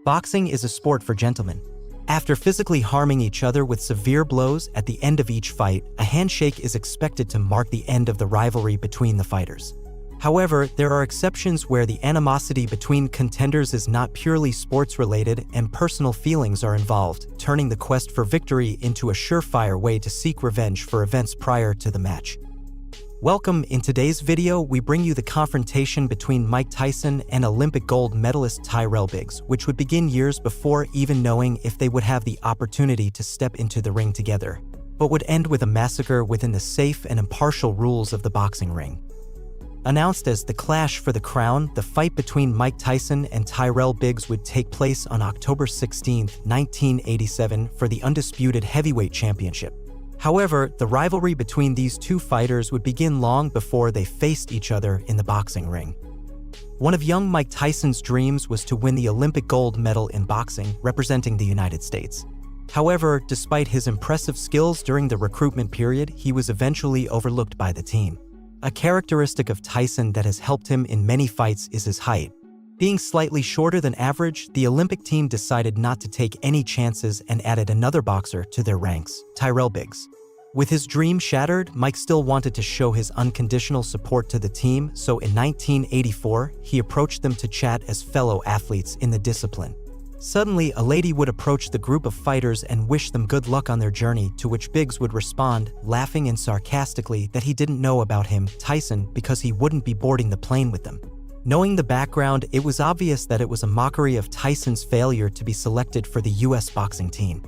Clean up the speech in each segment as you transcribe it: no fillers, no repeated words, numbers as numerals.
Boxing is a sport for gentlemen. After physically harming each other with severe blows at the end of each fight, a handshake is expected to mark the end of the rivalry between the fighters. However, there are exceptions where the animosity between contenders is not purely sports-related and personal feelings are involved, turning the quest for victory into a surefire way to seek revenge for events prior to the match. Welcome. In today's video, we bring you the confrontation between Mike Tyson and Olympic gold medalist Tyrell Biggs, which would begin years before even knowing if they would have the opportunity to step into the ring together, but would end with a massacre within the safe and impartial rules of the boxing ring. Announced as the Clash for the Crown, the fight between Mike Tyson and Tyrell Biggs would take place on October 16, 1987 for the undisputed heavyweight championship. However, the rivalry between these two fighters would begin long before they faced each other in the boxing ring. One of young Mike Tyson's dreams was to win the Olympic gold medal in boxing, representing the United States. However, despite his impressive skills during the recruitment period, he was eventually overlooked by the team. A characteristic of Tyson that has helped him in many fights is his height. Being slightly shorter than average, the Olympic team decided not to take any chances and added another boxer to their ranks, Tyrell Biggs. With his dream shattered, Mike still wanted to show his unconditional support to the team, so in 1984, he approached them to chat as fellow athletes in the discipline. Suddenly, a lady would approach the group of fighters and wish them good luck on their journey, to which Biggs would respond, laughing and sarcastically, that he didn't know about him, Tyson, because he wouldn't be boarding the plane with them. Knowing the background, it was obvious that it was a mockery of Tyson's failure to be selected for the U.S. boxing team.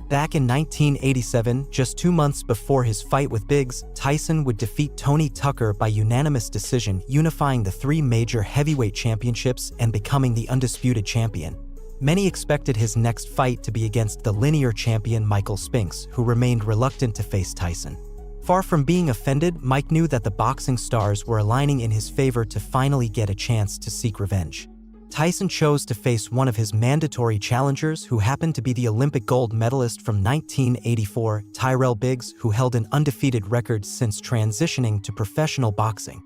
Back in 1987, just 2 months before his fight with Biggs, Tyson would defeat Tony Tucker by unanimous decision, unifying the three major heavyweight championships and becoming the undisputed champion. Many expected his next fight to be against the linear champion Michael Spinks, who remained reluctant to face Tyson. Far from being offended, Mike knew that the boxing stars were aligning in his favor to finally get a chance to seek revenge. Tyson chose to face one of his mandatory challengers, who happened to be the Olympic gold medalist from 1984, Tyrell Biggs, who held an undefeated record since transitioning to professional boxing.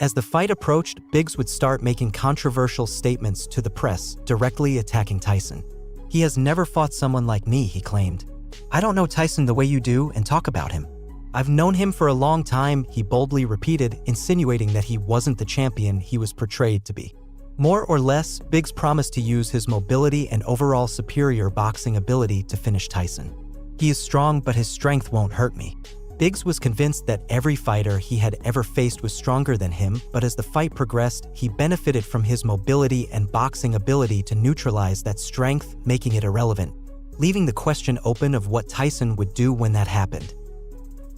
As the fight approached, Biggs would start making controversial statements to the press, directly attacking Tyson. "He has never fought someone like me," he claimed. "I don't know Tyson the way you do and talk about him. I've known him for a long time," he boldly repeated, insinuating that he wasn't the champion he was portrayed to be. More or less, Biggs promised to use his mobility and overall superior boxing ability to finish Tyson. "He is strong, but his strength won't hurt me." Biggs was convinced that every fighter he had ever faced was stronger than him, but as the fight progressed, he benefited from his mobility and boxing ability to neutralize that strength, making it irrelevant, leaving the question open of what Tyson would do when that happened.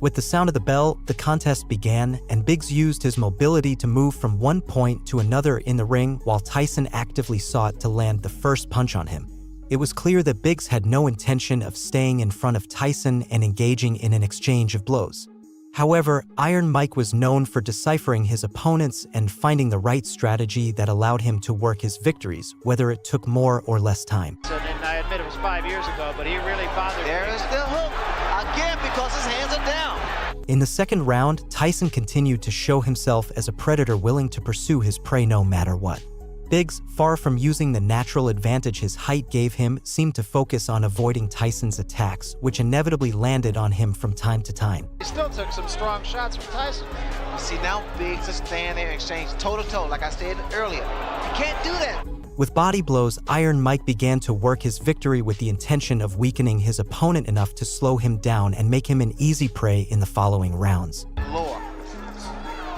With the sound of the bell, the contest began, and Biggs used his mobility to move from one point to another in the ring while Tyson actively sought to land the first punch on him. It was clear that Biggs had no intention of staying in front of Tyson and engaging in an exchange of blows. However, Iron Mike was known for deciphering his opponents and finding the right strategy that allowed him to work his victories, whether it took more or less time. And I admit it was 5 years ago, but he really bothered me. There is the hook, again, because his hands are down. In the second round, Tyson continued to show himself as a predator willing to pursue his prey no matter what. Biggs, far from using the natural advantage his height gave him, seemed to focus on avoiding Tyson's attacks, which inevitably landed on him from time to time. He still took some strong shots from Tyson. See, now Biggs is standing there and exchange toe-to-toe, like I said earlier. You can't do that. With body blows, Iron Mike began to work his victory with the intention of weakening his opponent enough to slow him down and make him an easy prey in the following rounds. Lower.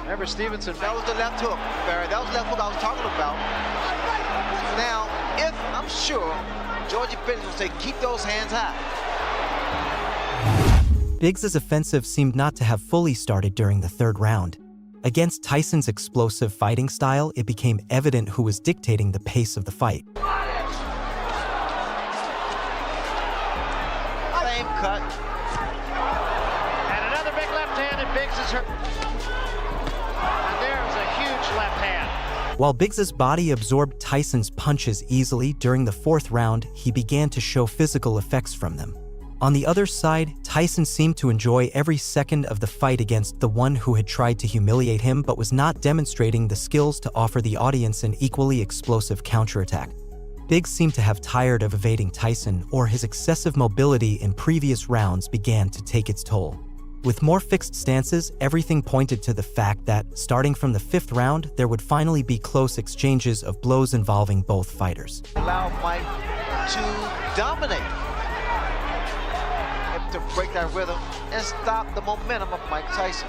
Remember Stevenson? That was the left hook, Barry. That was the left hook I was talking about. Now, if I'm sure Georgie Bennett will say, keep those hands high. Biggs' offensive seemed not to have fully started during the third round. Against Tyson's explosive fighting style, it became evident who was dictating the pace of the fight. Same cut. And another big left hand, and Biggs is hurt. And there's a huge left hand. While Biggs' body absorbed Tyson's punches easily, during the fourth round, he began to show physical effects from them. On the other side, Tyson seemed to enjoy every second of the fight against the one who had tried to humiliate him but was not demonstrating the skills to offer the audience an equally explosive counterattack. Biggs seemed to have tired of evading Tyson, or his excessive mobility in previous rounds began to take its toll. With more fixed stances, everything pointed to the fact that, starting from the 5th round, there would finally be close exchanges of blows involving both fighters. Allow Mike to dominate, to break that rhythm and stop the momentum of Mike Tyson.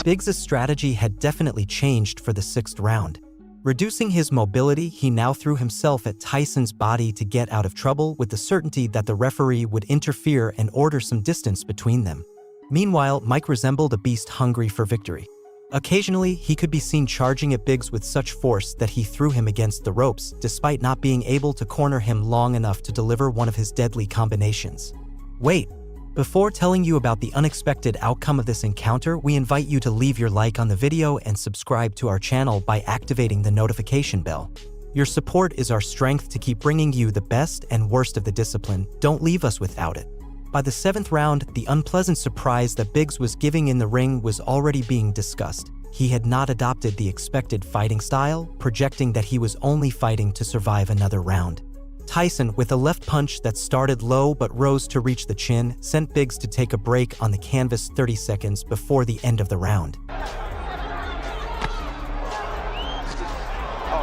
Biggs' strategy had definitely changed for the 6th round. Reducing his mobility, he now threw himself at Tyson's body to get out of trouble, with the certainty that the referee would interfere and order some distance between them. Meanwhile, Mike resembled a beast hungry for victory. Occasionally, he could be seen charging at Biggs with such force that he threw him against the ropes, despite not being able to corner him long enough to deliver one of his deadly combinations. Wait! Before telling you about the unexpected outcome of this encounter, we invite you to leave your like on the video and subscribe to our channel by activating the notification bell. Your support is our strength to keep bringing you the best and worst of the discipline. Don't leave us without it. By the 7th round, the unpleasant surprise that Biggs was giving in the ring was already being discussed. He had not adopted the expected fighting style, projecting that he was only fighting to survive another round. Tyson, with a left punch that started low but rose to reach the chin, sent Biggs to take a break on the canvas 30 seconds before the end of the round. Oh,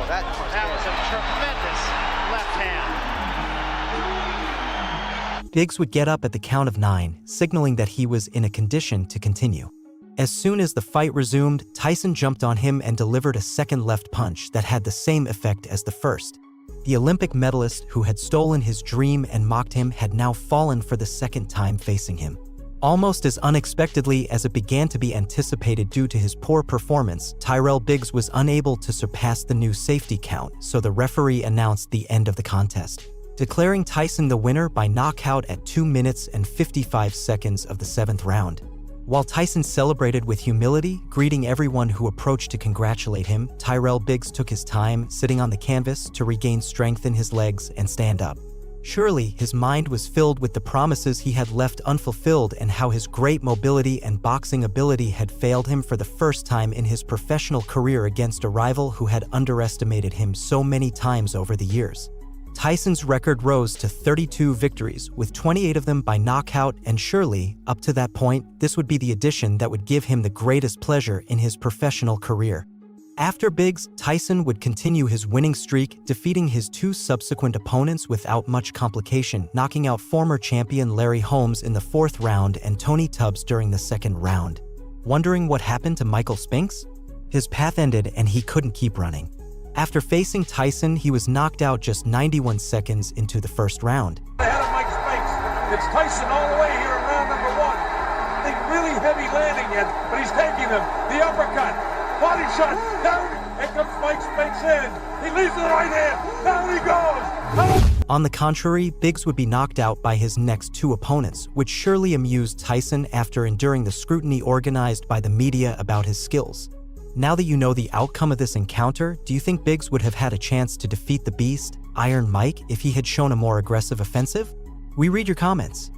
that was a tremendous left hand. Biggs would get up at the count of 9, signaling that he was in a condition to continue. As soon as the fight resumed, Tyson jumped on him and delivered a second left punch that had the same effect as the first. The Olympic medalist, who had stolen his dream and mocked him, had now fallen for the 2nd time facing him. Almost as unexpectedly as it began to be anticipated due to his poor performance, Tyrell Biggs was unable to surpass the new safety count, so the referee announced the end of the contest, declaring Tyson the winner by knockout at 2 minutes and 55 seconds of the 7th round. While Tyson celebrated with humility, greeting everyone who approached to congratulate him, Tyrell Biggs took his time, sitting on the canvas, to regain strength in his legs and stand up. Surely, his mind was filled with the promises he had left unfulfilled and how his great mobility and boxing ability had failed him for the first time in his professional career against a rival who had underestimated him so many times over the years. Tyson's record rose to 32 victories, with 28 of them by knockout, and surely, up to that point, this would be the addition that would give him the greatest pleasure in his professional career. After Biggs, Tyson would continue his winning streak, defeating his 2 subsequent opponents without much complication, knocking out former champion Larry Holmes in the 4th round and Tony Tubbs during the 2nd round. Wondering what happened to Michael Spinks? His path ended and he couldn't keep running. After facing Tyson, he was knocked out just 91 seconds into the 1st round. Ahead of Mike Spinks. It's Tyson all the way here in round number 1. I think really heavy landing yet, but he's taking him. The uppercut, body shot, down. Here comes Mike Spinks in. He leaves the right hand. Down he goes. On the contrary, Biggs would be knocked out by his next 2 opponents, which surely amused Tyson after enduring the scrutiny organized by the media about his skills. Now that you know the outcome of this encounter, do you think Biggs would have had a chance to defeat the Beast, Iron Mike, if he had shown a more aggressive offensive? We read your comments.